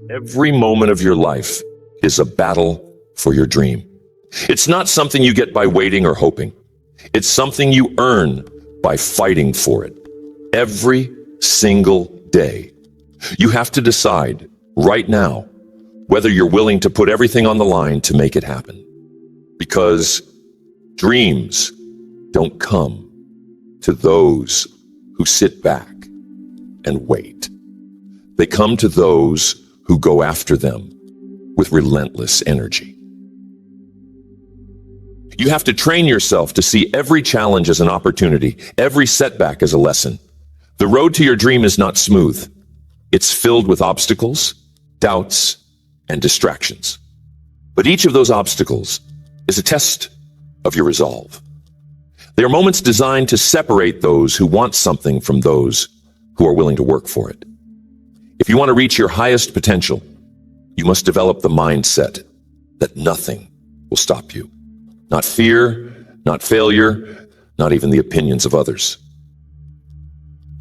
Every moment of your life is a battle for your dream. It's not something you get by waiting or hoping. It's something you earn by fighting for it. Every single day. You have to decide right now whether you're willing to put everything on the line to make it happen. Because dreams don't come to those who sit back and wait. They come to those who go after them with relentless energy. You have to train yourself to see every challenge as an opportunity, every setback as a lesson. The road to your dream is not smooth. It's filled with obstacles, doubts, and distractions. But each of those obstacles is a test of your resolve. They are moments designed to separate those who want something from those who are willing to work for it. If you want to reach your highest potential, you must develop the mindset that nothing will stop you. Not fear, not failure, not even the opinions of others.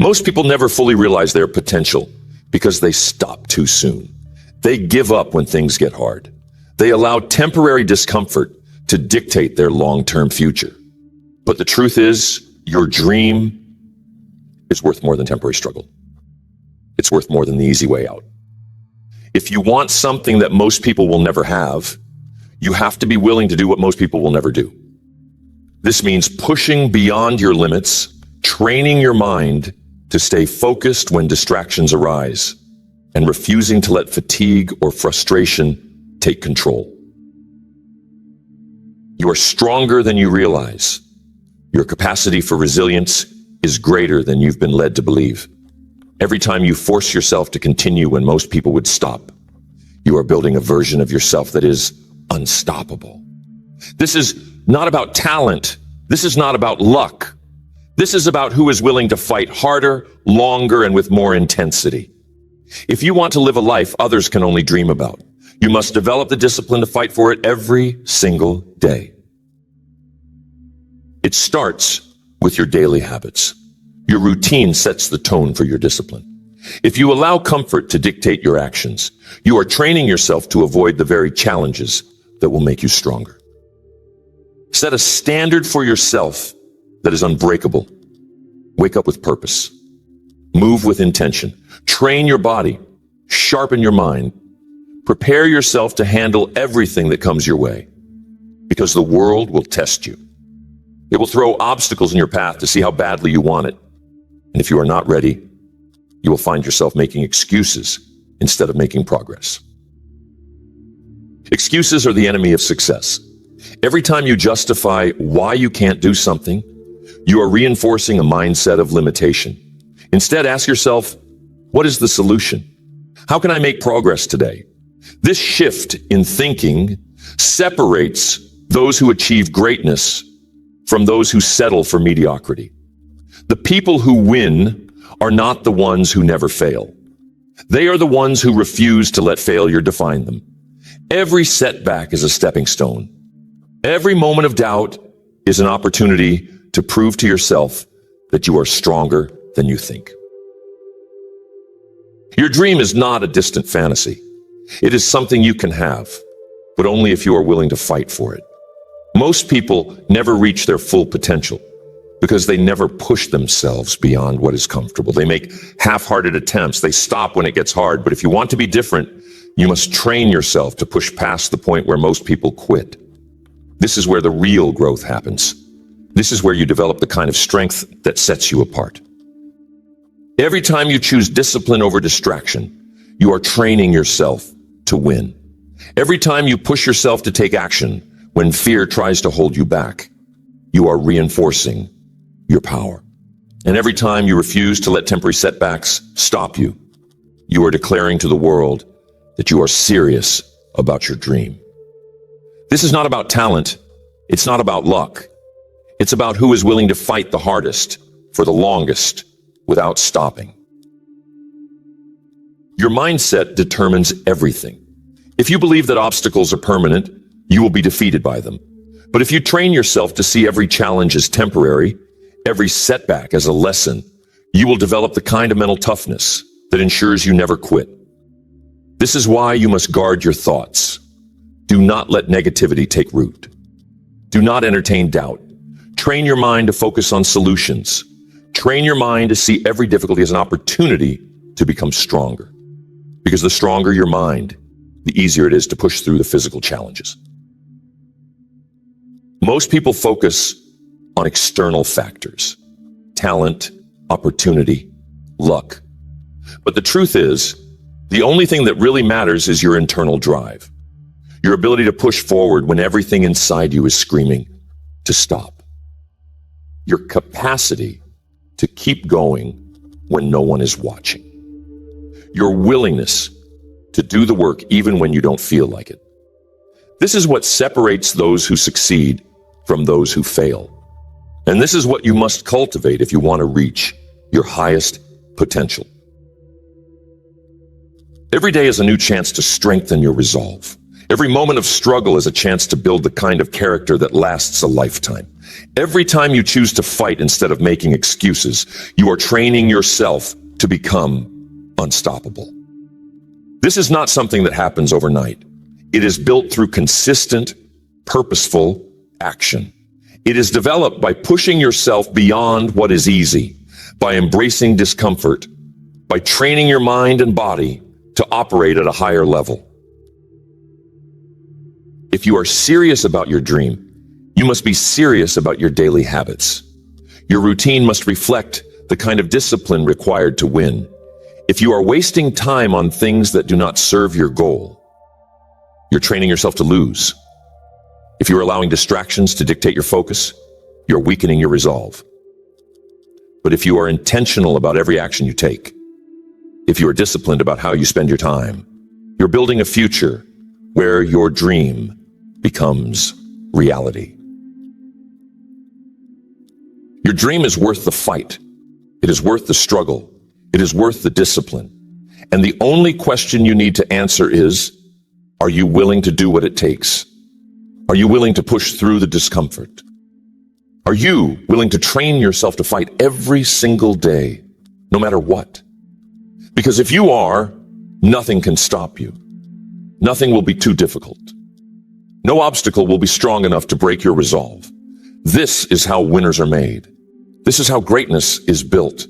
Most people never fully realize their potential because they stop too soon. They give up when things get hard. They allow temporary discomfort to dictate their long-term future. But the truth is, your dream is worth more than temporary struggle. It's worth more than the easy way out. If you want something that most people will never have, you have to be willing to do what most people will never do. This means pushing beyond your limits, training your mind to stay focused when distractions arise, and refusing to let fatigue or frustration take control. You are stronger than you realize. Your capacity for resilience is greater than you've been led to believe. Every time you force yourself to continue when most people would stop, you are building a version of yourself that is unstoppable. This is not about talent. This is not about luck. This is about who is willing to fight harder, longer, and with more intensity. If you want to live a life others can only dream about, you must develop the discipline to fight for it every single day. It starts with your daily habits. Your routine sets the tone for your discipline. If you allow comfort to dictate your actions, you are training yourself to avoid the very challenges that will make you stronger. Set a standard for yourself that is unbreakable. Wake up with purpose. Move with intention. Train your body. Sharpen your mind. Prepare yourself to handle everything that comes your way, because the world will test you. It will throw obstacles in your path to see how badly you want it. And if you are not ready, you will find yourself making excuses instead of making progress. Excuses are the enemy of success. Every time you justify why you can't do something, you are reinforcing a mindset of limitation. Instead, ask yourself, what is the solution? How can I make progress today? This shift in thinking separates those who achieve greatness from those who settle for mediocrity. The people who win are not the ones who never fail. They are the ones who refuse to let failure define them. Every setback is a stepping stone. Every moment of doubt is an opportunity to prove to yourself that you are stronger than you think. Your dream is not a distant fantasy. It is something you can have, but only if you are willing to fight for it. Most people never reach their full potential because they never push themselves beyond what is comfortable. They make half-hearted attempts. They stop when it gets hard. But if you want to be different, you must train yourself to push past the point where most people quit. This is where the real growth happens. This is where you develop the kind of strength that sets you apart. Every time you choose discipline over distraction, you are training yourself to win. Every time you push yourself to take action when fear tries to hold you back, you are reinforcing your power. And every time you refuse to let temporary setbacks stop you, you are declaring to the world that you are serious about your dream. This is not about talent. It's not about luck. It's about who is willing to fight the hardest for the longest without stopping. Your mindset determines everything. If you believe that obstacles are permanent, you will be defeated by them. But if you train yourself to see every challenge as temporary, every setback as a lesson, you will develop the kind of mental toughness that ensures you never quit. This is why you must guard your thoughts. Do not let negativity take root. Do not entertain doubt. Train your mind to focus on solutions. Train your mind to see every difficulty as an opportunity to become stronger. Because the stronger your mind, the easier it is to push through the physical challenges. Most people focus on external factors: talent, opportunity, luck. But the truth is, the only thing that really matters is your internal drive. Your ability to push forward when everything inside you is screaming to stop. Your capacity to keep going when no one is watching. Your willingness to do the work even when you don't feel like it. This is what separates those who succeed from those who fail. And this is what you must cultivate if you want to reach your highest potential. Every day is a new chance to strengthen your resolve. Every moment of struggle is a chance to build the kind of character that lasts a lifetime. Every time you choose to fight instead of making excuses, you are training yourself to become unstoppable. This is not something that happens overnight. It is built through consistent, purposeful action. It is developed by pushing yourself beyond what is easy, by embracing discomfort, by training your mind and body to operate at a higher level. If you are serious about your dream, you must be serious about your daily habits. Your routine must reflect the kind of discipline required to win. If you are wasting time on things that do not serve your goal, you're training yourself to lose. If you're allowing distractions to dictate your focus, you're weakening your resolve. But if you are intentional about every action you take, if you are disciplined about how you spend your time, you're building a future where your dream becomes reality. Your dream is worth the fight. It is worth the struggle. It is worth the discipline. And the only question you need to answer is, are you willing to do what it takes? Are you willing to push through the discomfort? Are you willing to train yourself to fight every single day, no matter what? Because if you are, nothing can stop you. Nothing will be too difficult. No obstacle will be strong enough to break your resolve. This is how winners are made. This is how greatness is built.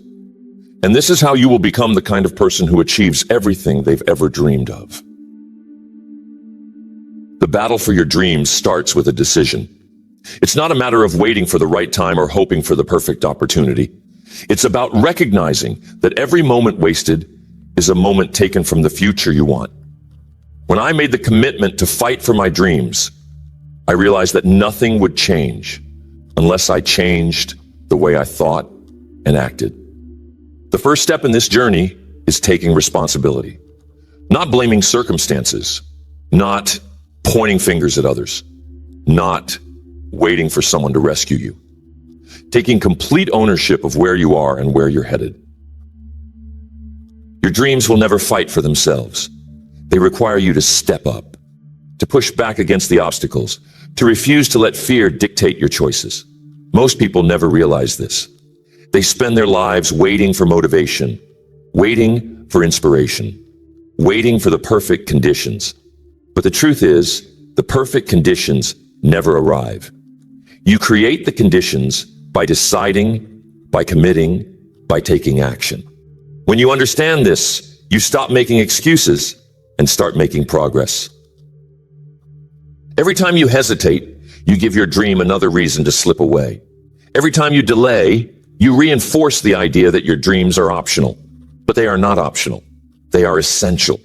And this is how you will become the kind of person who achieves everything they've ever dreamed of. The battle for your dreams starts with a decision. It's not a matter of waiting for the right time or hoping for the perfect opportunity. It's about recognizing that every moment wasted is a moment taken from the future you want. When I made the commitment to fight for my dreams, I realized that nothing would change unless I changed the way I thought and acted. The first step in this journey is taking responsibility. Not blaming circumstances, not pointing fingers at others, not waiting for someone to rescue you. Taking complete ownership of where you are and where you're headed. Your dreams will never fight for themselves. They require you to step up, to push back against the obstacles, to refuse to let fear dictate your choices. Most people never realize this. They spend their lives waiting for motivation, waiting for inspiration, waiting for the perfect conditions. But the truth is, the perfect conditions never arrive. You create the conditions by deciding, by committing, by taking action. When you understand this, you stop making excuses and start making progress. Every time you hesitate, you give your dream another reason to slip away. Every time you delay, you reinforce the idea that your dreams are optional. But they are not optional. They are essential.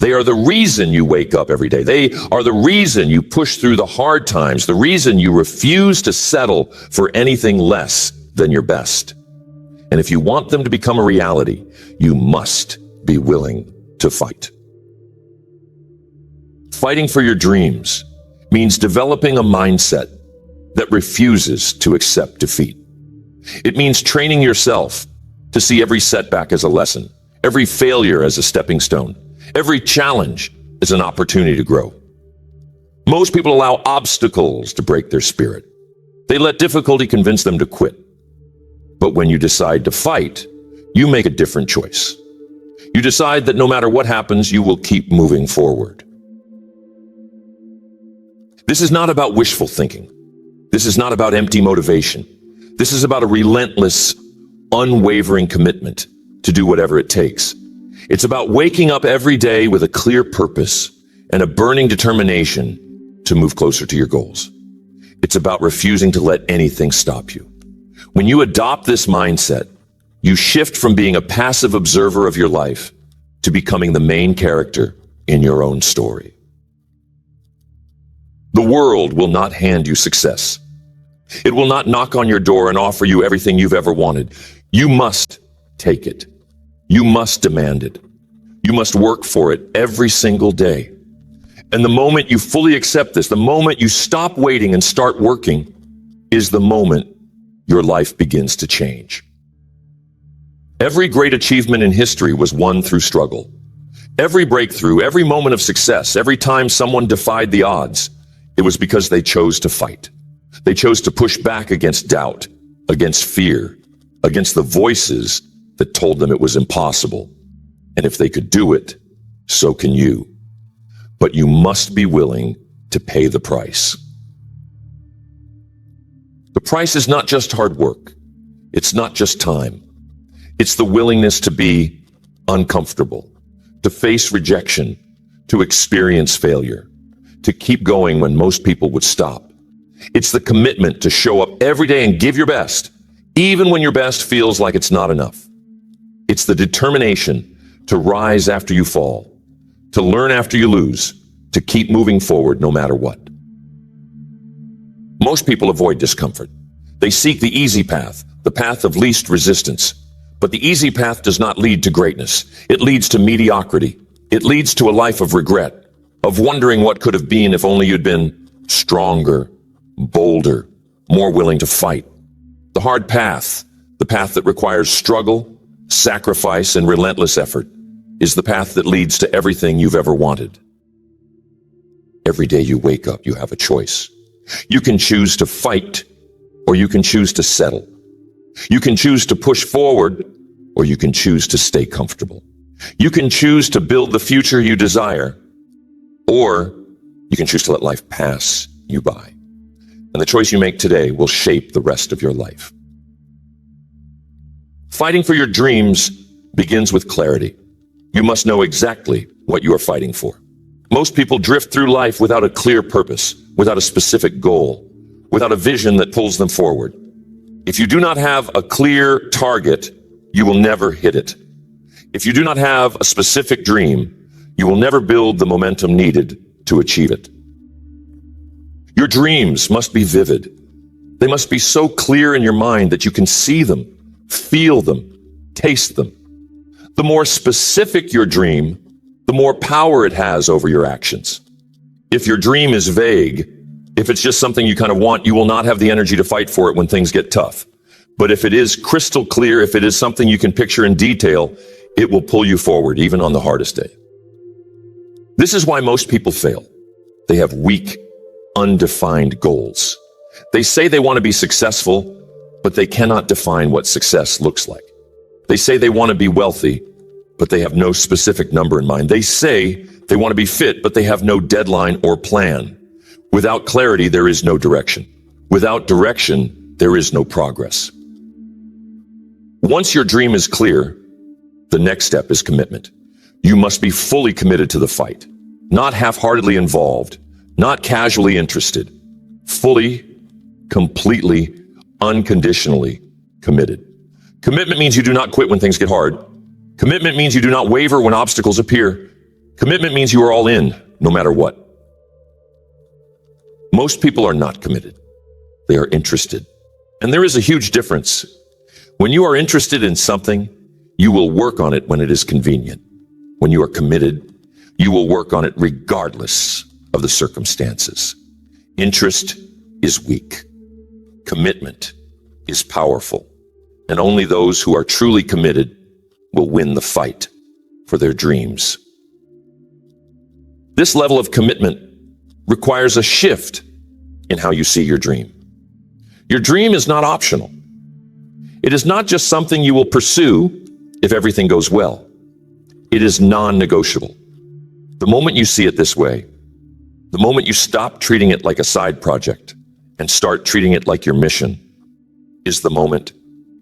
They are the reason you wake up every day. They are the reason you push through the hard times, the reason you refuse to settle for anything less than your best. And if you want them to become a reality, you must be willing to fight. Fighting for your dreams means developing a mindset that refuses to accept defeat. It means training yourself to see every setback as a lesson, every failure as a stepping stone, every challenge as an opportunity to grow. Most people allow obstacles to break their spirit. They let difficulty convince them to quit. But when you decide to fight, you make a different choice. You decide that no matter what happens, you will keep moving forward. This is not about wishful thinking. This is not about empty motivation. This is about a relentless, unwavering commitment to do whatever it takes. It's about waking up every day with a clear purpose and a burning determination to move closer to your goals. It's about refusing to let anything stop you. When you adopt this mindset, you shift from being a passive observer of your life to becoming the main character in your own story. The world will not hand you success. It will not knock on your door and offer you everything you've ever wanted. You must take it. You must demand it. You must work for it every single day. And the moment you fully accept this, the moment you stop waiting and start working, is the moment your life begins to change. Every great achievement in history was won through struggle. Every breakthrough, every moment of success, every time someone defied the odds, it was because they chose to fight. They chose to push back against doubt, against fear, against the voices that told them it was impossible. And if they could do it, so can you. But you must be willing to pay the price. The price is not just hard work. It's not just time. It's the willingness to be uncomfortable, to face rejection, to experience failure, to keep going when most people would stop. It's the commitment to show up every day and give your best, even when your best feels like it's not enough. It's the determination to rise after you fall, to learn after you lose, to keep moving forward no matter what. Most people avoid discomfort. They seek the easy path, the path of least resistance. But the easy path does not lead to greatness. It leads to mediocrity. It leads to a life of regret, of wondering what could have been if only you'd been stronger, bolder, more willing to fight. The hard path, the path that requires struggle, sacrifice, and relentless effort, is the path that leads to everything you've ever wanted. Every day you wake up, you have a choice. You can choose to fight, or you can choose to settle. You can choose to push forward, or you can choose to stay comfortable. You can choose to build the future you desire, or you can choose to let life pass you by. And the choice you make today will shape the rest of your life. Fighting for your dreams begins with clarity. You must know exactly what you are fighting for. Most people drift through life without a clear purpose, without a specific goal, without a vision that pulls them forward. If you do not have a clear target, you will never hit it. If you do not have a specific dream, you will never build the momentum needed to achieve it. Your dreams must be vivid. They must be so clear in your mind that you can see them, feel them, taste them. The more specific your dream, the more power it has over your actions. If your dream is vague, if it's just something you kind of want, you will not have the energy to fight for it when things get tough. But if it is crystal clear, if it is something you can picture in detail, it will pull you forward, even on the hardest day. This is why most people fail. They have weak, undefined goals. They say they want to be successful, but they cannot define what success looks like. They say they want to be wealthy, but they have no specific number in mind. They say they want to be fit, but they have no deadline or plan. Without clarity, there is no direction. Without direction, there is no progress. Once your dream is clear, the next step is commitment. You must be fully committed to the fight, not half-heartedly involved, not casually interested, fully, completely, unconditionally committed. Commitment means you do not quit when things get hard. Commitment means you do not waver when obstacles appear. Commitment means you are all in, no matter what. Most people are not committed. They are interested. And there is a huge difference. When you are interested in something, you will work on it when it is convenient. When you are committed, you will work on it regardless of the circumstances. Interest is weak. Commitment is powerful. And only those who are truly committed will win the fight for their dreams. This level of commitment requires a shift in how you see your dream. Your dream is not optional. It is not just something you will pursue if everything goes well. It is non-negotiable. The moment you see it this way, the moment you stop treating it like a side project and start treating it like your mission, is the moment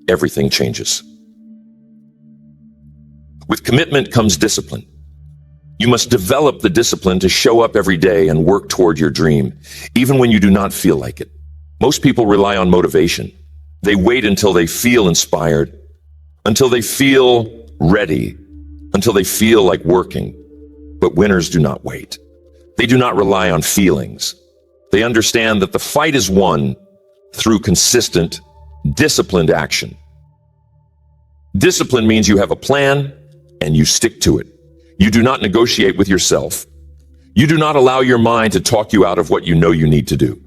everything changes. With commitment comes discipline. You must develop the discipline to show up every day and work toward your dream, even when you do not feel like it. Most people rely on motivation. They wait until they feel inspired, until they feel ready, until they feel like working. But winners do not wait. They do not rely on feelings. They understand that the fight is won through consistent, disciplined action. Discipline means you have a plan and you stick to it. You do not negotiate with yourself. You do not allow your mind to talk you out of what you know you need to do.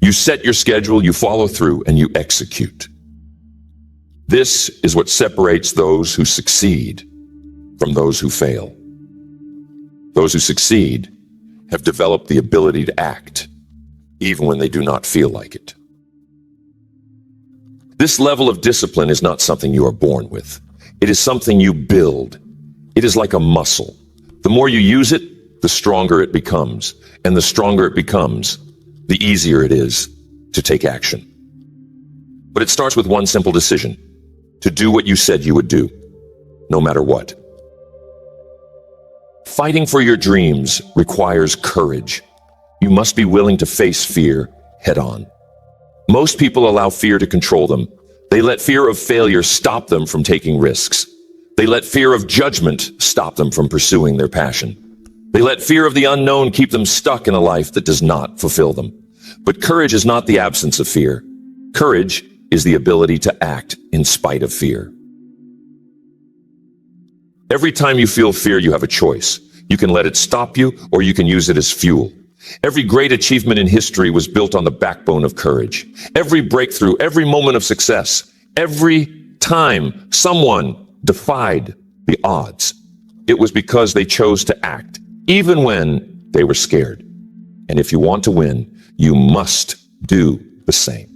You set your schedule, you follow through, and you execute. This is what separates those who succeed from those who fail. Those who succeed have developed the ability to act, even when they do not feel like it. This level of discipline is not something you are born with. It is something you build. It is like a muscle. The more you use it, the stronger it becomes. And the stronger it becomes, the easier it is to take action. But it starts with one simple decision: to do what you said you would do, no matter what. Fighting for your dreams requires courage. You must be willing to face fear head on. Most people allow fear to control them. They let fear of failure stop them from taking risks. They let fear of judgment stop them from pursuing their passion. They let fear of the unknown keep them stuck in a life that does not fulfill them. But courage is not the absence of fear. Courage is the ability to act in spite of fear. Every time you feel fear, you have a choice. You can let it stop you, or you can use it as fuel. Every great achievement in history was built on the backbone of courage. Every breakthrough, every moment of success, every time someone defied the odds, it was because they chose to act, even when they were scared. And if you want to win, you must do the same.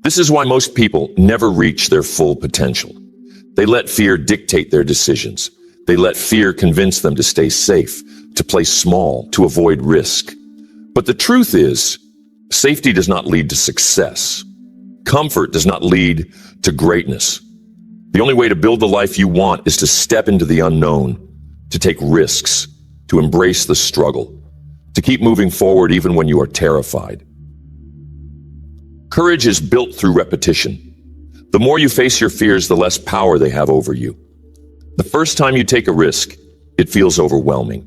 This is why most people never reach their full potential. They let fear dictate their decisions. They let fear convince them to stay safe, to play small, to avoid risk. But the truth is, safety does not lead to success. Comfort does not lead to greatness. The only way to build the life you want is to step into the unknown, to take risks, to embrace the struggle, to keep moving forward even when you are terrified. Courage is built through repetition. The more you face your fears, the less power they have over you. The first time you take a risk, it feels overwhelming.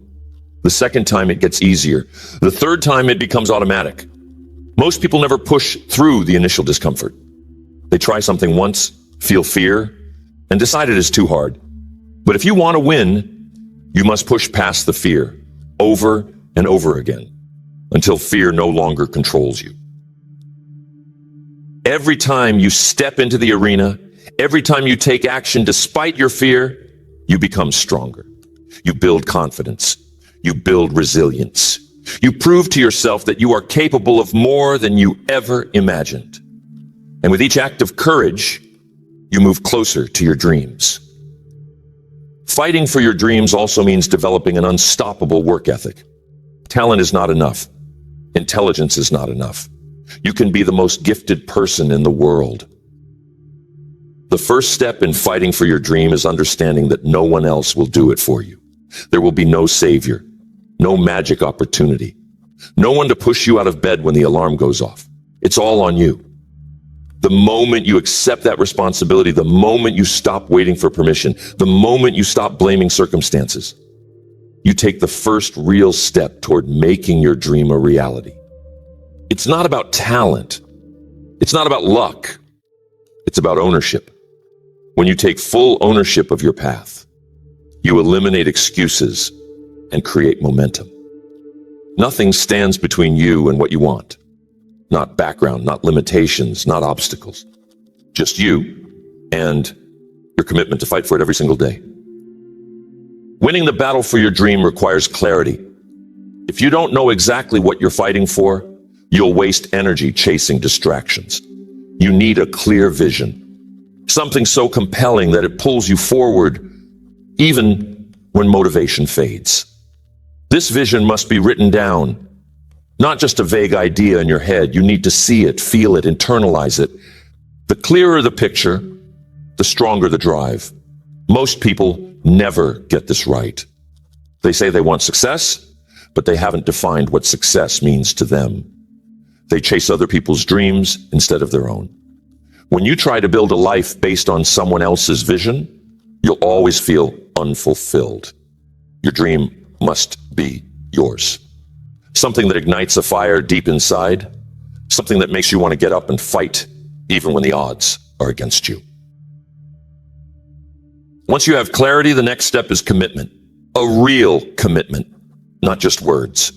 The second time, it gets easier. The third time, it becomes automatic. Most people never push through the initial discomfort. They try something once, feel fear, and decide it is too hard. But if you want to win, you must push past the fear over and over again until fear no longer controls you. Every time you step into the arena, every time you take action despite your fear, you become stronger. You build confidence. You build resilience. You prove to yourself that you are capable of more than you ever imagined. And with each act of courage, you move closer to your dreams. Fighting for your dreams also means developing an unstoppable work ethic. Talent is not enough. Intelligence is not enough. You can be the most gifted person in the world. The first step in fighting for your dream is understanding that no one else will do it for you. There will be no savior, no magic opportunity, no one to push you out of bed when the alarm goes off. It's all on you. The moment you accept that responsibility, the moment you stop waiting for permission, the moment you stop blaming circumstances, you take the first real step toward making your dream a reality. It's not about talent. It's not about luck. It's about ownership. When you take full ownership of your path, you eliminate excuses and create momentum. Nothing stands between you and what you want. Not background, not limitations, not obstacles. Just you and your commitment to fight for it every single day. Winning the battle for your dream requires clarity. If you don't know exactly what you're fighting for, you'll waste energy chasing distractions. You need a clear vision, something so compelling that it pulls you forward even when motivation fades. This vision must be written down, not just a vague idea in your head. You need to see it, feel it, internalize it. The clearer the picture, the stronger the drive. Most people never get this right. They say they want success, but they haven't defined what success means to them. They chase other people's dreams instead of their own. When you try to build a life based on someone else's vision, you'll always feel unfulfilled. Your dream must be yours. Something that ignites a fire deep inside, something that makes you want to get up and fight, even when the odds are against you. Once you have clarity, the next step is commitment. A real commitment, not just words.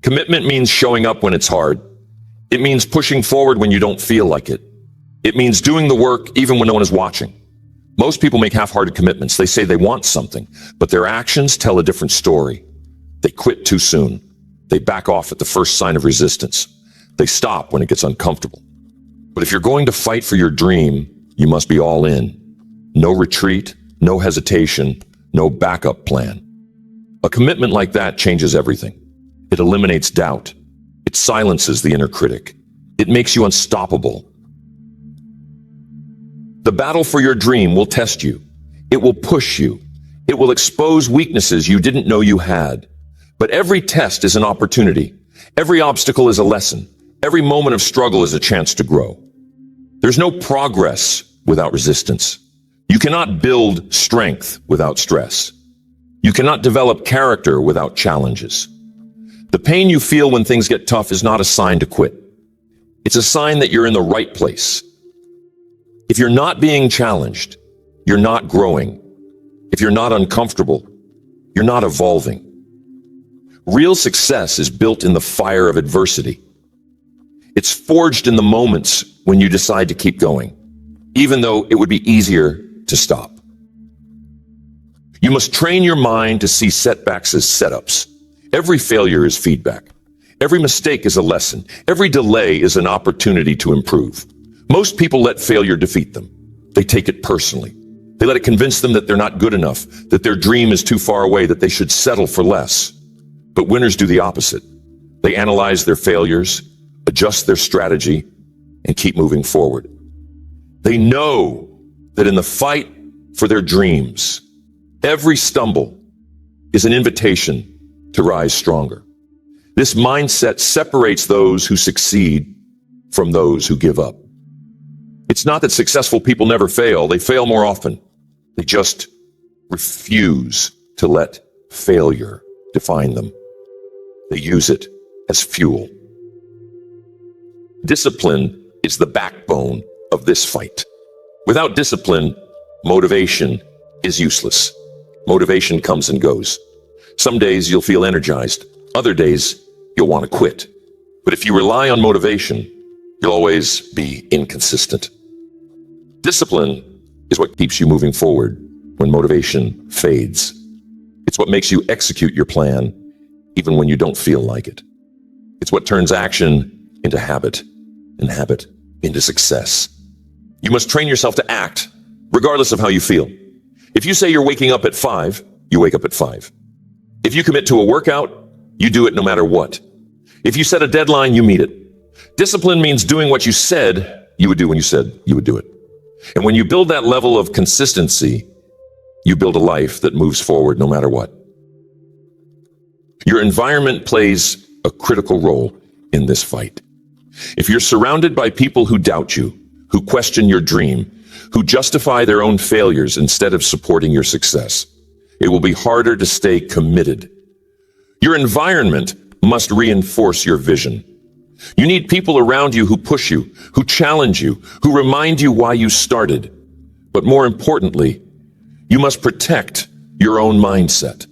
Commitment means showing up when it's hard. It means pushing forward when you don't feel like it. It means doing the work even when no one is watching. Most people make half-hearted commitments. They say they want something, but their actions tell a different story. They quit too soon. They back off at the first sign of resistance. They stop when it gets uncomfortable. But if you're going to fight for your dream, you must be all in. No retreat, no hesitation, no backup plan. A commitment like that changes everything. It eliminates doubt. It silences the inner critic. It makes you unstoppable. The battle for your dream will test you. It will push you. It will expose weaknesses you didn't know you had. But every test is an opportunity. Every obstacle is a lesson. Every moment of struggle is a chance to grow. There's no progress without resistance. You cannot build strength without stress. You cannot develop character without challenges. The pain you feel when things get tough is not a sign to quit. It's a sign that you're in the right place. If you're not being challenged, you're not growing. If you're not uncomfortable, you're not evolving. Real success is built in the fire of adversity. It's forged in the moments when you decide to keep going, even though it would be easier to stop. You must train your mind to see setbacks as setups. Every failure is feedback. Every mistake is a lesson. Every delay is an opportunity to improve. Most people let failure defeat them. They take it personally. They let it convince them that they're not good enough, that their dream is too far away, that they should settle for less. But winners do the opposite. They analyze their failures, adjust their strategy, and keep moving forward. They know that in the fight for their dreams, every stumble is an invitation to rise stronger. This mindset separates those who succeed from those who give up. It's not that successful people never fail. They fail more often. They just refuse to let failure define them. They use it as fuel. Discipline is the backbone of this fight. Without discipline, motivation is useless. Motivation comes and goes. Some days you'll feel energized. Other days you'll want to quit. But if you rely on motivation, you'll always be inconsistent. Discipline is what keeps you moving forward when motivation fades. It's what makes you execute your plan even when you don't feel like it. It's what turns action into habit and habit into success. You must train yourself to act regardless of how you feel. If you say you're waking up at 5, you wake up at 5. If you commit to a workout, you do it no matter what. If you set a deadline, you meet it. Discipline means doing what you said you would do when you said you would do it. And when you build that level of consistency, you build a life that moves forward no matter what. Your environment plays a critical role in this fight. If you're surrounded by people who doubt you, who question your dream, who justify their own failures instead of supporting your success, it will be harder to stay committed. Your environment must reinforce your vision. You need people around you who push you, who challenge you, who remind you why you started. But more importantly, you must protect your own mindset.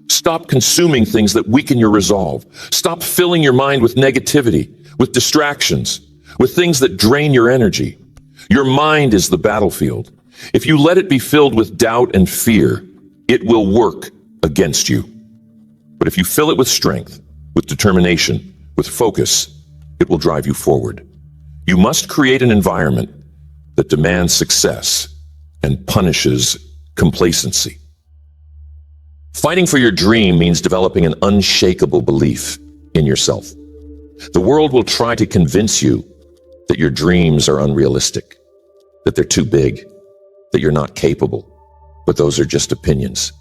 Stop consuming things that weaken your resolve. Stop filling your mind with negativity, with distractions, with things that drain your energy. Your mind is the battlefield. If you let it be filled with doubt and fear, it will work against you. But if you fill it with strength, with determination, with focus, it will drive you forward. You must create an environment that demands success and punishes complacency. Fighting for your dream means developing an unshakable belief in yourself. The world will try to convince you that your dreams are unrealistic, that they're too big, that you're not capable. But those are just opinions.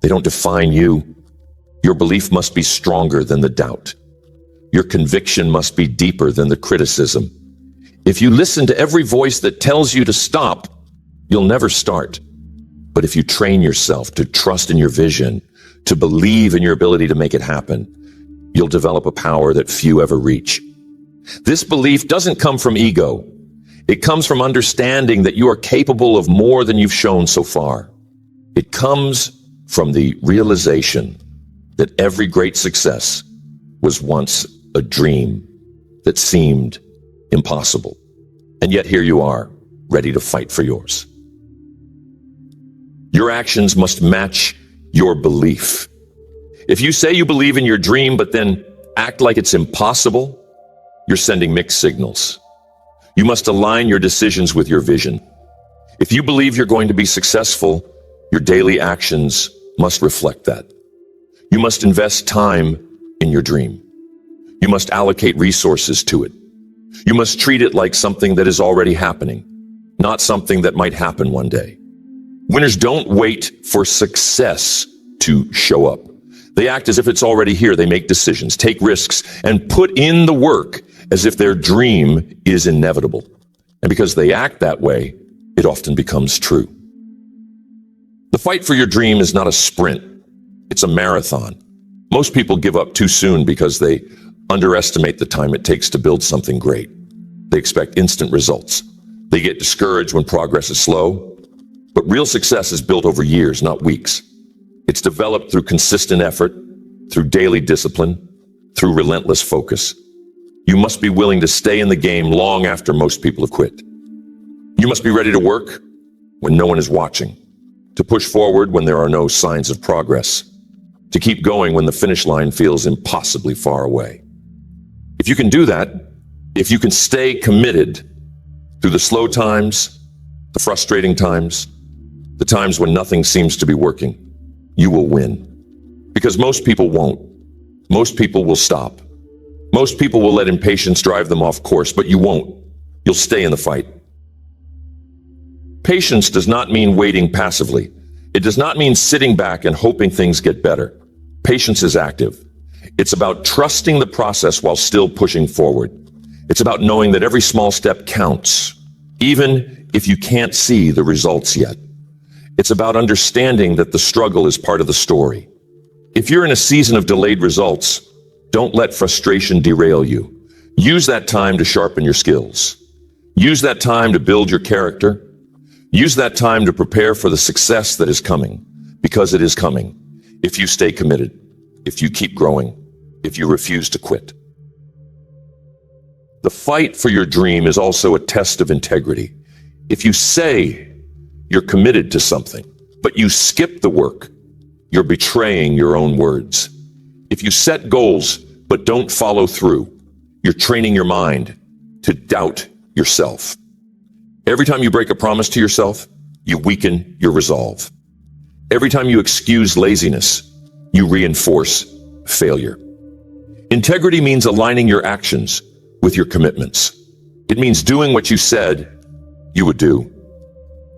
They don't define you. Your belief must be stronger than the doubt. Your conviction must be deeper than the criticism. If you listen to every voice that tells you to stop, you'll never start. But if you train yourself to trust in your vision, to believe in your ability to make it happen, you'll develop a power that few ever reach. This belief doesn't come from ego. It comes from understanding that you are capable of more than you've shown so far. It comes from the realization that every great success was once a dream that seemed impossible. And yet here you are, ready to fight for yours. Your actions must match your belief. If you say you believe in your dream, but then act like it's impossible, you're sending mixed signals. You must align your decisions with your vision. If you believe you're going to be successful, your daily actions must reflect that. You must invest time in your dream. You must allocate resources to it. You must treat it like something that is already happening, not something that might happen one day. Winners don't wait for success to show up. They act as if it's already here. They make decisions, take risks, and put in the work as if their dream is inevitable. And because they act that way, it often becomes true. The fight for your dream is not a sprint. It's a marathon. Most people give up too soon because they underestimate the time it takes to build something great. They expect instant results. They get discouraged when progress is slow. But real success is built over years, not weeks. It's developed through consistent effort, through daily discipline, through relentless focus. You must be willing to stay in the game long after most people have quit. You must be ready to work when no one is watching, to push forward when there are no signs of progress, to keep going when the finish line feels impossibly far away. If you can do that, if you can stay committed through the slow times, the frustrating times, the times when nothing seems to be working, you will win. Because most people won't. Most people will stop. Most people will let impatience drive them off course, but you won't. You'll stay in the fight. Patience does not mean waiting passively. It does not mean sitting back and hoping things get better. Patience is active. It's about trusting the process while still pushing forward. It's about knowing that every small step counts, even if you can't see the results yet. It's about understanding that the struggle is part of the story. If you're in a season of delayed results, don't let frustration derail you. Use that time to sharpen your skills. Use that time to build your character. Use that time to prepare for the success that is coming, because it is coming. If you stay committed, if you keep growing, if you refuse to quit. The fight for your dream is also a test of integrity. If you say you're committed to something, but you skip the work, you're betraying your own words. If you set goals, but don't follow through, you're training your mind to doubt yourself. Every time you break a promise to yourself, you weaken your resolve. Every time you excuse laziness, you reinforce failure. Integrity means aligning your actions with your commitments. It means doing what you said you would do,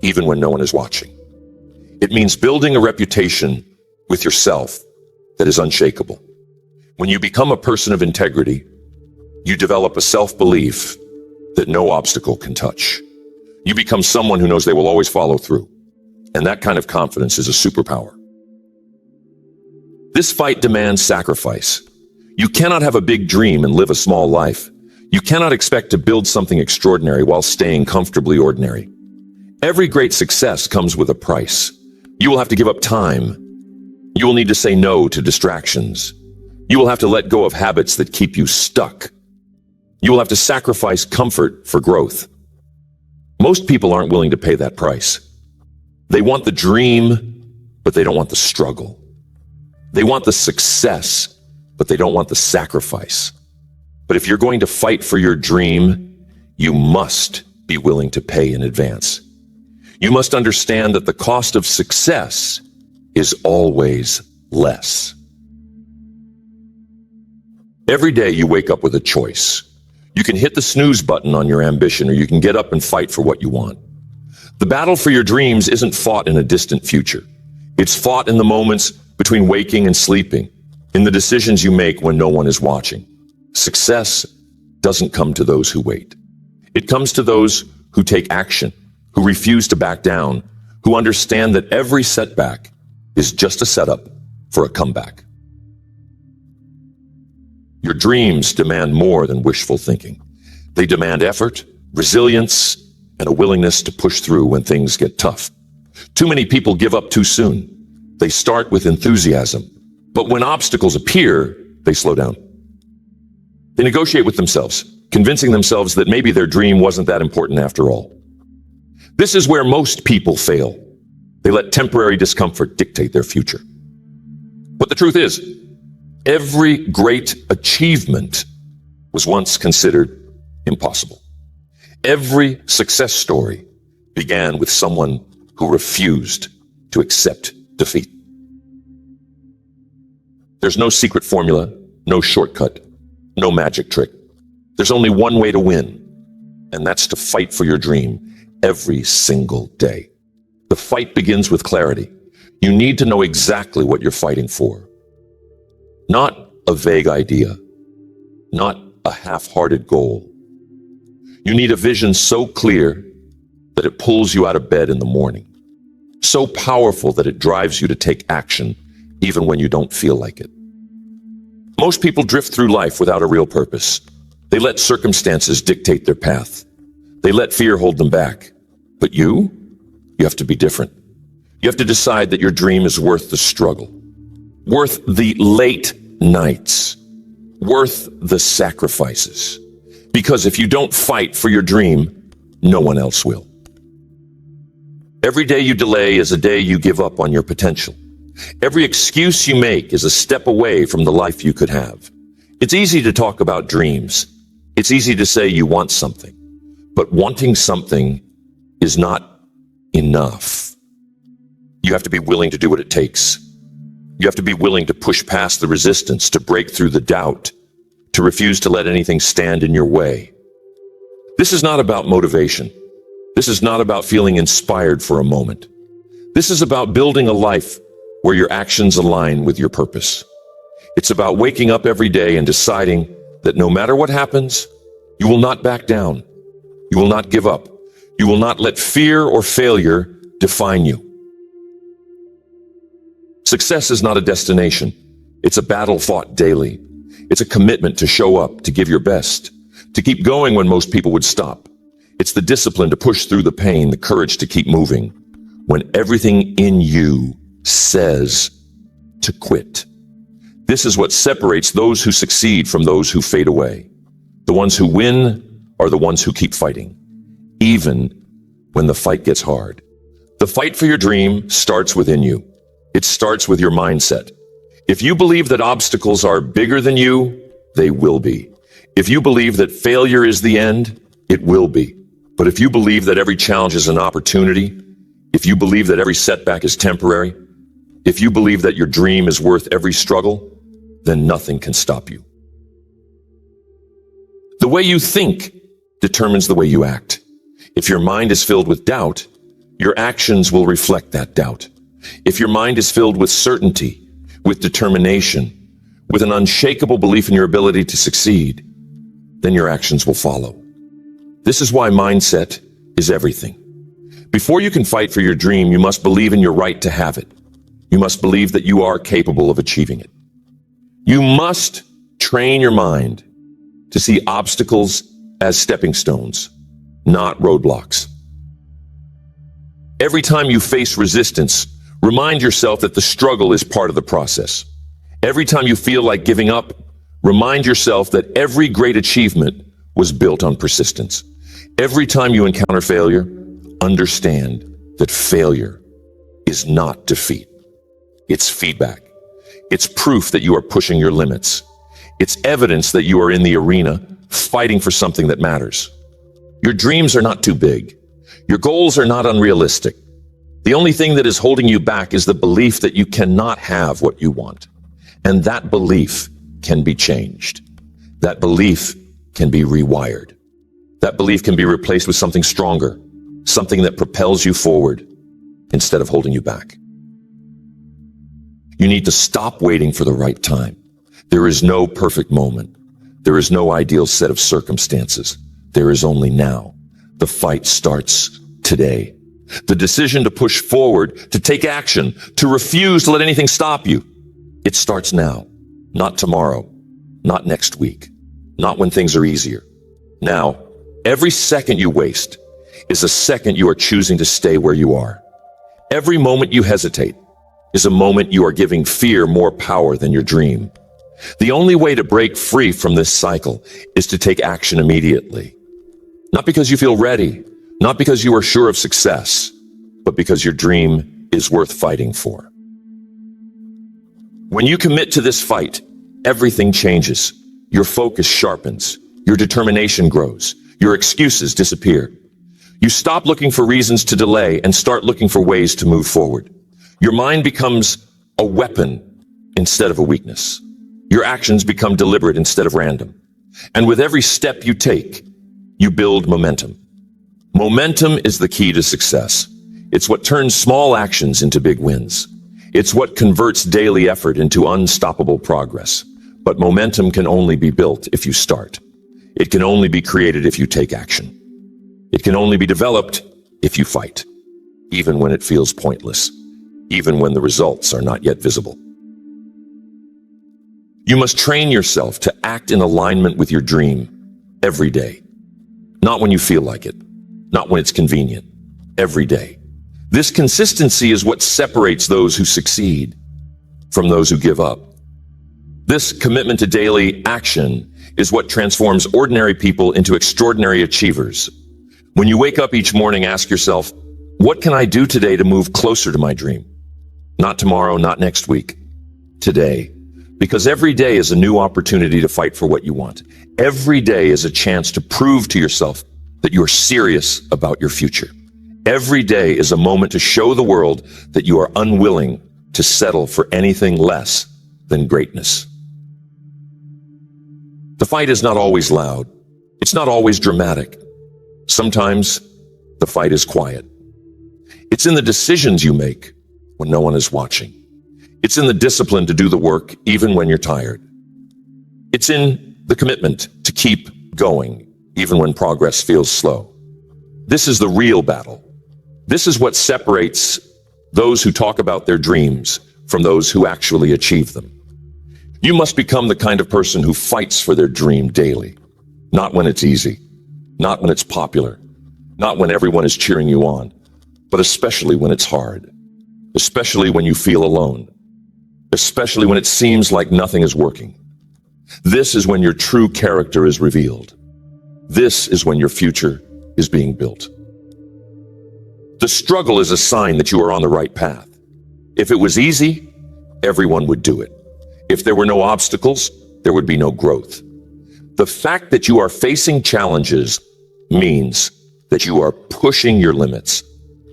even when no one is watching. It means building a reputation with yourself that is unshakable. When you become a person of integrity, you develop a self-belief that no obstacle can touch. You become someone who knows they will always follow through. And that kind of confidence is a superpower. This fight demands sacrifice. You cannot have a big dream and live a small life. You cannot expect to build something extraordinary while staying comfortably ordinary. Every great success comes with a price. You will have to give up time. You will need to say no to distractions. You will have to let go of habits that keep you stuck. You will have to sacrifice comfort for growth. Most people aren't willing to pay that price. They want the dream, but they don't want the struggle. They want the success, but they don't want the sacrifice. But if you're going to fight for your dream, you must be willing to pay in advance. You must understand that the cost of success is always less. Every day you wake up with a choice. You can hit the snooze button on your ambition, or you can get up and fight for what you want. The battle for your dreams isn't fought in a distant future. It's fought in the moments between waking and sleeping, in the decisions you make when no one is watching. Success doesn't come to those who wait. It comes to those who take action, who refuse to back down, who understand that every setback is just a setup for a comeback. Your dreams demand more than wishful thinking. They demand effort, resilience, and a willingness to push through when things get tough. Too many people give up too soon. They start with enthusiasm, but when obstacles appear, they slow down. They negotiate with themselves, convincing themselves that maybe their dream wasn't that important after all. This is where most people fail. They let temporary discomfort dictate their future. But the truth is, every great achievement was once considered impossible. Every success story began with someone who refused to accept defeat. There's no secret formula, no shortcut, no magic trick. There's only one way to win, and that's to fight for your dream every single day. The fight begins with clarity. You need to know exactly what you're fighting for. Not a vague idea, not a half-hearted goal. You need a vision so clear that it pulls you out of bed in the morning, so powerful that it drives you to take action even when you don't feel like it. Most people drift through life without a real purpose. They let circumstances dictate their path. They let fear hold them back. But you have to be different. You have to decide that your dream is worth the struggle, worth the late nights, worth the sacrifices. Because if you don't fight for your dream, no one else will. Every day you delay is a day you give up on your potential. Every excuse you make is a step away from the life you could have. It's easy to talk about dreams. It's easy to say you want something. But wanting something is not enough. You have to be willing to do what it takes. You have to be willing to push past the resistance, to break through the doubt, to refuse to let anything stand in your way. This is not about motivation. This is not about feeling inspired for a moment. This is about building a life where your actions align with your purpose. It's about waking up every day and deciding that no matter what happens, you will not back down. You will not give up. You will not let fear or failure define you. Success is not a destination. It's a battle fought daily. It's a commitment to show up, to give your best, to keep going when most people would stop. It's the discipline to push through the pain, the courage to keep moving, when everything in you says to quit. This is what separates those who succeed from those who fade away. The ones who win are the ones who keep fighting, even when the fight gets hard. The fight for your dream starts within you. It starts with your mindset. If you believe that obstacles are bigger than you, they will be. If you believe that failure is the end, it will be. But if you believe that every challenge is an opportunity, if you believe that every setback is temporary, if you believe that your dream is worth every struggle, then nothing can stop you. The way you think determines the way you act. If your mind is filled with doubt, your actions will reflect that doubt. If your mind is filled with certainty, with determination, with an unshakable belief in your ability to succeed, then your actions will follow. This is why mindset is everything. Before you can fight for your dream, you must believe in your right to have it. You must believe that you are capable of achieving it. You must train your mind to see obstacles as stepping stones, not roadblocks. Every time you face resistance, remind yourself that the struggle is part of the process. Every time you feel like giving up, remind yourself that every great achievement was built on persistence. Every time you encounter failure, understand that failure is not defeat. It's feedback. It's proof that you are pushing your limits. It's evidence that you are in the arena fighting for something that matters. Your dreams are not too big. Your goals are not unrealistic. The only thing that is holding you back is the belief that you cannot have what you want. And that belief can be changed. That belief can be rewired. That belief can be replaced with something stronger, something that propels you forward instead of holding you back. You need to stop waiting for the right time. There is no perfect moment. There is no ideal set of circumstances. There is only now. The fight starts today. The decision to push forward, to take action, to refuse to let anything stop you. It starts now, not tomorrow, not next week, not when things are easier. Now, every second you waste is a second you are choosing to stay where you are. Every moment you hesitate is a moment you are giving fear more power than your dream. The only way to break free from this cycle is to take action immediately. Not because you feel ready, not because you are sure of success, but because your dream is worth fighting for. When you commit to this fight, everything changes. Your focus sharpens. Your determination grows. Your excuses disappear. You stop looking for reasons to delay and start looking for ways to move forward. Your mind becomes a weapon instead of a weakness. Your actions become deliberate instead of random. And with every step you take, you build momentum. Momentum is the key to success. It's what turns small actions into big wins. It's what converts daily effort into unstoppable progress. But momentum can only be built if you start. It can only be created if you take action. It can only be developed if you fight, even when it feels pointless, even when the results are not yet visible. You must train yourself to act in alignment with your dream every day. Not when you feel like it, not when it's convenient, every day. This consistency is what separates those who succeed from those who give up. This commitment to daily action is what transforms ordinary people into extraordinary achievers. When you wake up each morning, ask yourself, what can I do today to move closer to my dream? Not tomorrow, not next week, today. Because every day is a new opportunity to fight for what you want. Every day is a chance to prove to yourself that you're serious about your future. Every day is a moment to show the world that you are unwilling to settle for anything less than greatness. The fight is not always loud. It's not always dramatic. Sometimes the fight is quiet. It's in the decisions you make when no one is watching. It's in the discipline to do the work even when you're tired. It's in the commitment to keep going even when progress feels slow. This is the real battle. This is what separates those who talk about their dreams from those who actually achieve them. You must become the kind of person who fights for their dream daily, not when it's easy, not when it's popular, not when everyone is cheering you on, but especially when it's hard, especially when you feel alone, especially when it seems like nothing is working. This is when your true character is revealed. This is when your future is being built. The struggle is a sign that you are on the right path. If it was easy, everyone would do it. If there were no obstacles, there would be no growth. The fact that you are facing challenges means that you are pushing your limits.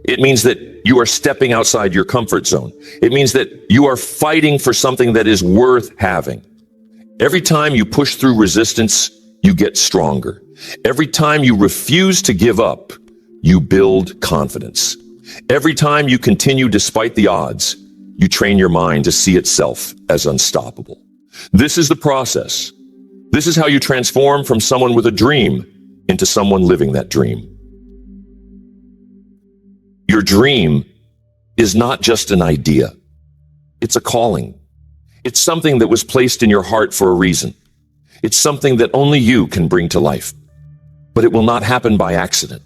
It means that you are stepping outside your comfort zone. It means that you are fighting for something that is worth having. Every time you push through resistance, you get stronger. Every time you refuse to give up, you build confidence. Every time you continue despite the odds, you train your mind to see itself as unstoppable. This is the process. This is how you transform from someone with a dream into someone living that dream. Your dream is not just an idea. It's a calling. It's something that was placed in your heart for a reason. It's something that only you can bring to life. But it will not happen by accident.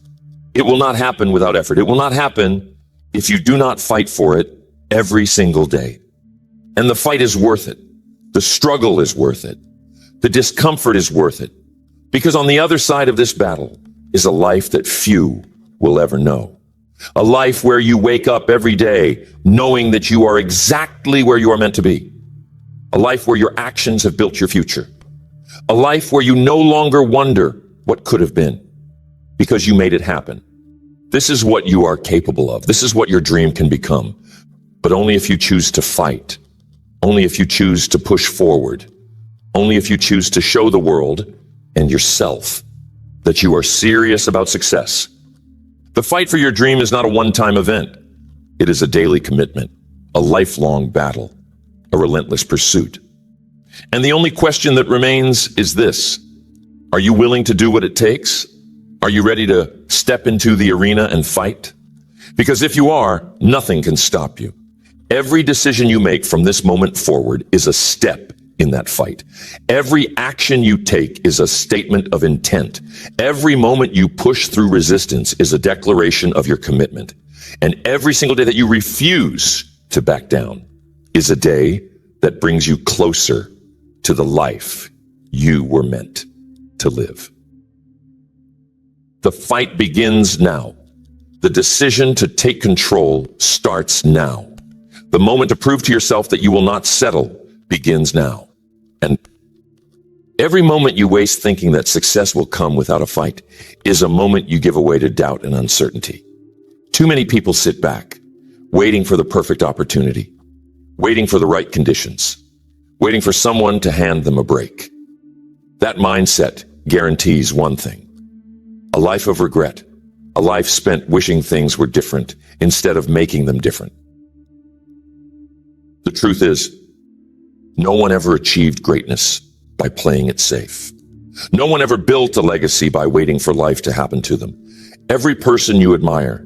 It will not happen without effort. It will not happen if you do not fight for it every single day. And the fight is worth it. The struggle is worth it. The discomfort is worth it. Because on the other side of this battle is a life that few will ever know. A life where you wake up every day knowing that you are exactly where you are meant to be. A life where your actions have built your future. A life where you no longer wonder what could have been, because you made it happen. This is what you are capable of. This is what your dream can become. But only if you choose to fight. Only if you choose to push forward. Only if you choose to show the world and yourself that you are serious about success. The fight for your dream is not a one-time event. It is a daily commitment, a lifelong battle, a relentless pursuit. And the only question that remains is this: are you willing to do what it takes? Are you ready to step into the arena and fight? Because if you are, nothing can stop you. Every decision you make from this moment forward is a step in that fight. Every action you take is a statement of intent. Every moment you push through resistance is a declaration of your commitment. And every single day that you refuse to back down is a day that brings you closer to the life you were meant to live. The fight begins now. The decision to take control starts now. The moment to prove to yourself that you will not settle begins now. And every moment you waste thinking that success will come without a fight is a moment you give away to doubt and uncertainty. Too many people sit back, waiting for the perfect opportunity, waiting for the right conditions, waiting for someone to hand them a break. That mindset guarantees one thing: a life of regret, a life spent wishing things were different instead of making them different. The truth is, no one ever achieved greatness by playing it safe. No one ever built a legacy by waiting for life to happen to them. Every person you admire,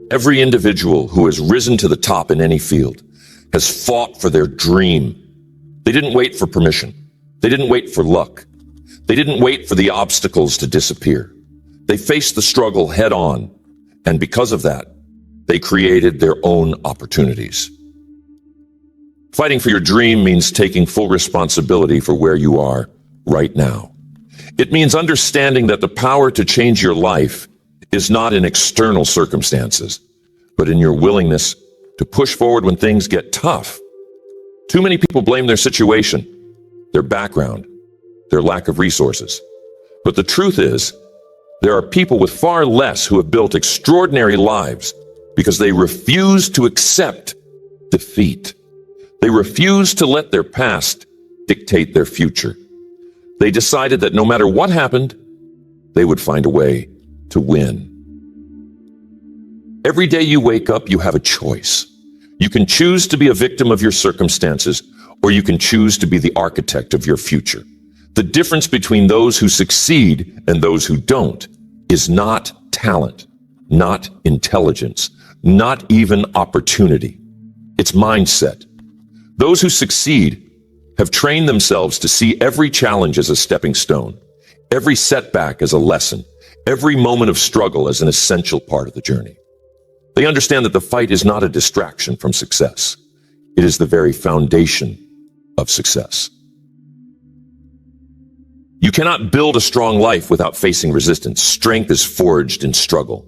every individual who has risen to the top in any field, has fought for their dream. They didn't wait for permission. They didn't wait for luck. They didn't wait for the obstacles to disappear. They faced the struggle head on, and because of that, they created their own opportunities. Fighting for your dream means taking full responsibility for where you are right now. It means understanding that the power to change your life is not in external circumstances, but in your willingness to push forward when things get tough. Too many people blame their situation, their background, their lack of resources. But the truth is, there are people with far less who have built extraordinary lives because they refuse to accept defeat. They refused to let their past dictate their future. They decided that no matter what happened, they would find a way to win. Every day you wake up, you have a choice. You can choose to be a victim of your circumstances, or you can choose to be the architect of your future. The difference between those who succeed and those who don't is not talent, not intelligence, not even opportunity. It's mindset. Those who succeed have trained themselves to see every challenge as a stepping stone, every setback as a lesson, every moment of struggle as an essential part of the journey. They understand that the fight is not a distraction from success. It is the very foundation of success. You cannot build a strong life without facing resistance. Strength is forged in struggle.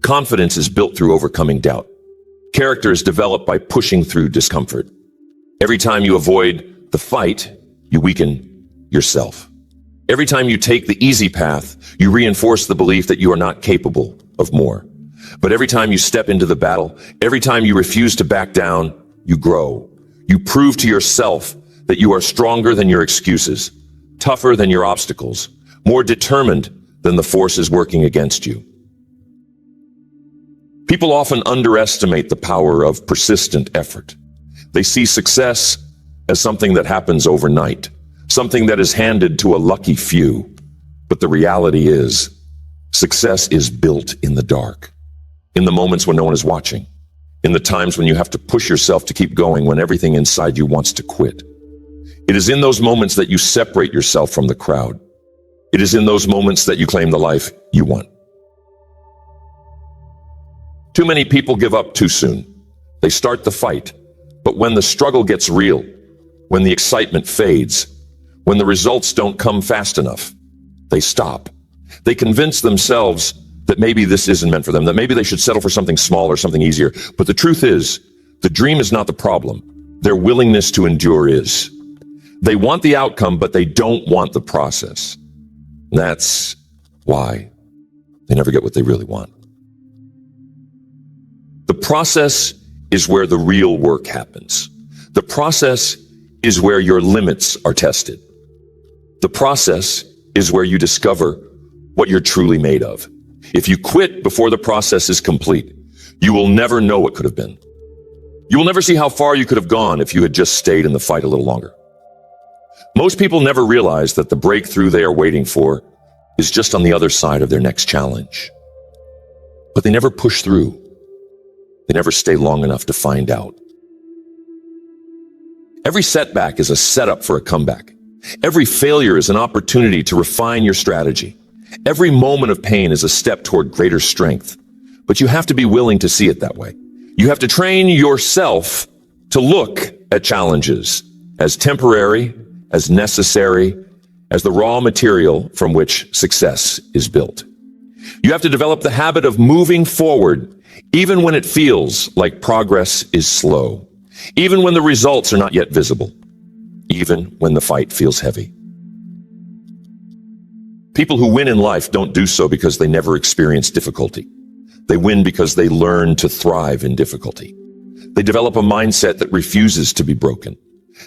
Confidence is built through overcoming doubt. Character is developed by pushing through discomfort. Every time you avoid the fight, you weaken yourself. Every time you take the easy path, you reinforce the belief that you are not capable of more. But every time you step into the battle, every time you refuse to back down, you grow. You prove to yourself that you are stronger than your excuses, tougher than your obstacles, more determined than the forces working against you. People often underestimate the power of persistent effort. They see success as something that happens overnight, something that is handed to a lucky few. But the reality is, success is built in the dark, in the moments when no one is watching, in the times when you have to push yourself to keep going when everything inside you wants to quit. It is in those moments that you separate yourself from the crowd. It is in those moments that you claim the life you want. Too many people give up too soon. They start the fight, but when the struggle gets real, when the excitement fades, when the results don't come fast enough, they stop. They convince themselves that maybe this isn't meant for them, that maybe they should settle for something smaller, something easier. But the truth is, the dream is not the problem. Their willingness to endure is. They want the outcome, but they don't want the process. That's why they never get what they really want. The process is where the real work happens. The process is where your limits are tested. The process is where you discover what you're truly made of. If you quit before the process is complete, you will never know what could have been. You will never see how far you could have gone if you had just stayed in the fight a little longer. Most people never realize that the breakthrough they are waiting for is just on the other side of their next challenge. But they never push through. They never stay long enough to find out. Every setback is a setup for a comeback. Every failure is an opportunity to refine your strategy. Every moment of pain is a step toward greater strength. But you have to be willing to see it that way. You have to train yourself to look at challenges as temporary, as necessary, as the raw material from which success is built. You have to develop the habit of moving forward, even when it feels like progress is slow, even when the results are not yet visible, even when the fight feels heavy. People who win in life don't do so because they never experience difficulty. They win because they learn to thrive in difficulty. They develop a mindset that refuses to be broken.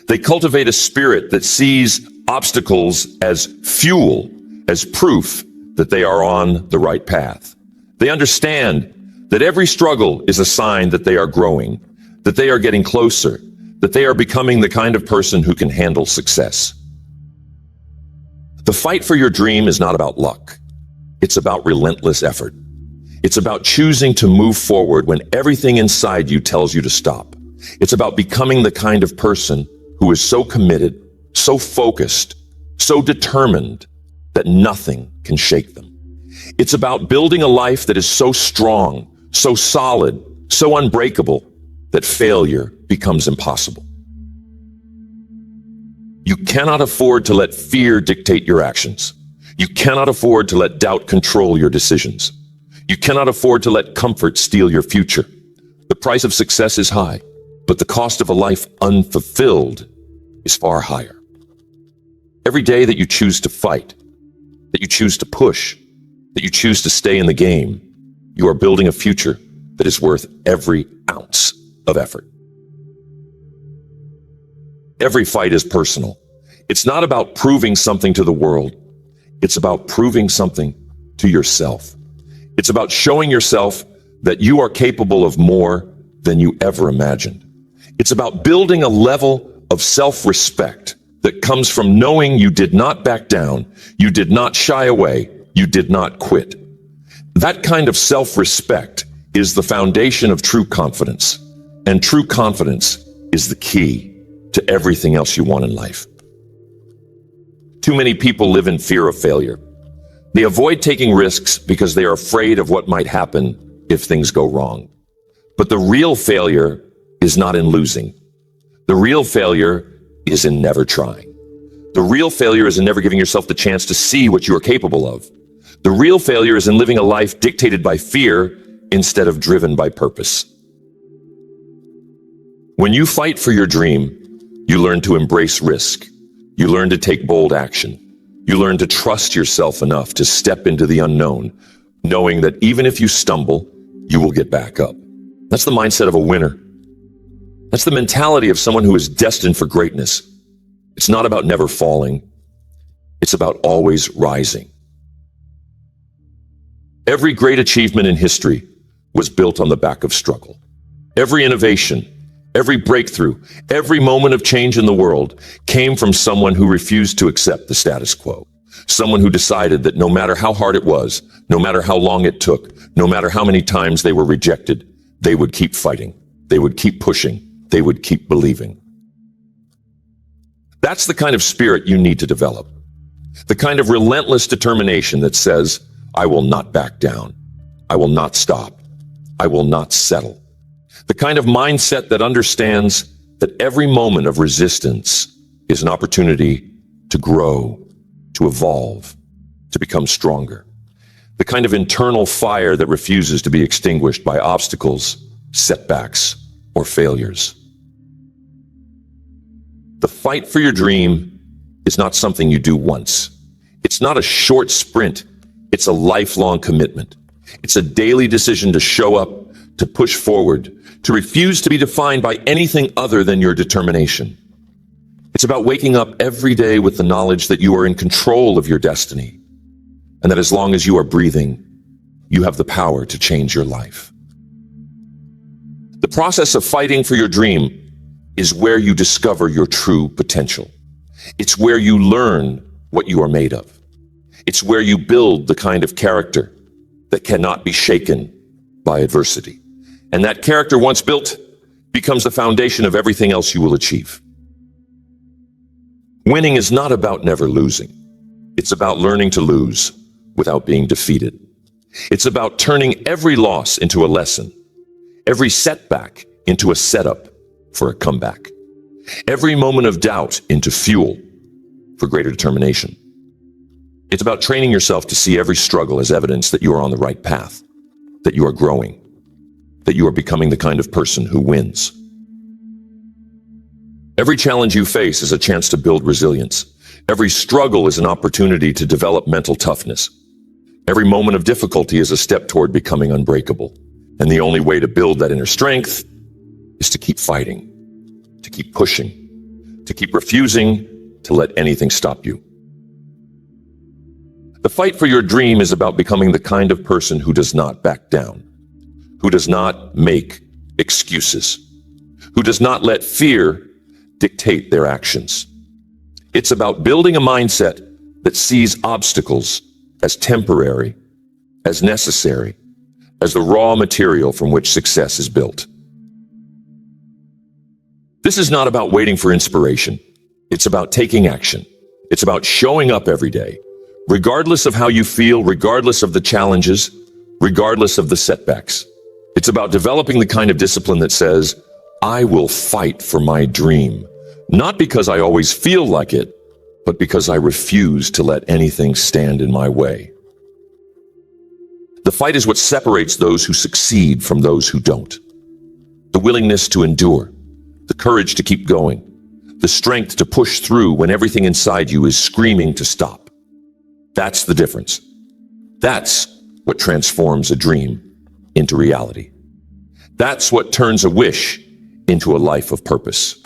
They cultivate a spirit that sees obstacles as fuel, as proof that they are on the right path. They understand that every struggle is a sign that they are growing, that they are getting closer, that they are becoming the kind of person who can handle success. The fight for your dream is not about luck. It's about relentless effort. It's about choosing to move forward when everything inside you tells you to stop. It's about becoming the kind of person who is so committed, so focused, so determined that nothing can shake them. It's about building a life that is so strong, so solid, so unbreakable that failure becomes impossible. You cannot afford to let fear dictate your actions. You cannot afford to let doubt control your decisions. You cannot afford to let comfort steal your future. The price of success is high, but the cost of a life unfulfilled is far higher. Every day that you choose to fight, that you choose to push, that you choose to stay in the game, you are building a future that is worth every ounce of effort. Every fight is personal. It's not about proving something to the world. It's about proving something to yourself. It's about showing yourself that you are capable of more than you ever imagined. It's about building a level of self-respect that comes from knowing you did not back down, you did not shy away, you did not quit. That kind of self-respect is the foundation of true confidence, and true confidence is the key to everything else you want in life. Too many people live in fear of failure. They avoid taking risks because they are afraid of what might happen if things go wrong. But the real failure is not in losing. The real failure is in never trying. The real failure is in never giving yourself the chance to see what you are capable of. The real failure is in living a life dictated by fear instead of driven by purpose. When you fight for your dream, you learn to embrace risk. You learn to take bold action. You learn to trust yourself enough to step into the unknown, knowing that even if you stumble, you will get back up. That's the mindset of a winner. That's the mentality of someone who is destined for greatness. It's not about never falling. It's about always rising. Every great achievement in history was built on the back of struggle. Every innovation, every breakthrough, every moment of change in the world came from someone who refused to accept the status quo. Someone who decided that no matter how hard it was, no matter how long it took, no matter how many times they were rejected, they would keep fighting. They would keep pushing. They would keep believing. That's the kind of spirit you need to develop. The kind of relentless determination that says, I will not back down. I will not stop. I will not settle. The kind of mindset that understands that every moment of resistance is an opportunity to grow, to evolve, to become stronger. The kind of internal fire that refuses to be extinguished by obstacles, setbacks, or failures. The fight for your dream is not something you do once. It's not a short sprint. It's a lifelong commitment. It's a daily decision to show up, to push forward, to refuse to be defined by anything other than your determination. It's about waking up every day with the knowledge that you are in control of your destiny, and that as long as you are breathing, you have the power to change your life. The process of fighting for your dream is where you discover your true potential. It's where you learn what you are made of. It's where you build the kind of character that cannot be shaken by adversity. And that character, once built, becomes the foundation of everything else you will achieve. Winning is not about never losing. It's about learning to lose without being defeated. It's about turning every loss into a lesson, every setback into a setup for a comeback, every moment of doubt into fuel for greater determination. It's about training yourself to see every struggle as evidence that you are on the right path, that you are growing, that you are becoming the kind of person who wins. Every challenge you face is a chance to build resilience. Every struggle is an opportunity to develop mental toughness. Every moment of difficulty is a step toward becoming unbreakable. And the only way to build that inner strength is to keep fighting, to keep pushing, to keep refusing to let anything stop you. The fight for your dream is about becoming the kind of person who does not back down, who does not make excuses, who does not let fear dictate their actions. It's about building a mindset that sees obstacles as temporary, as necessary, as the raw material from which success is built. This is not about waiting for inspiration. It's about taking action. It's about showing up every day, regardless of how you feel, regardless of the challenges, regardless of the setbacks. It's about developing the kind of discipline that says, I will fight for my dream, not because I always feel like it, but because I refuse to let anything stand in my way. The fight is what separates those who succeed from those who don't. The willingness to endure, the courage to keep going, the strength to push through when everything inside you is screaming to stop. That's the difference. That's what transforms a dream into reality. That's what turns a wish into a life of purpose.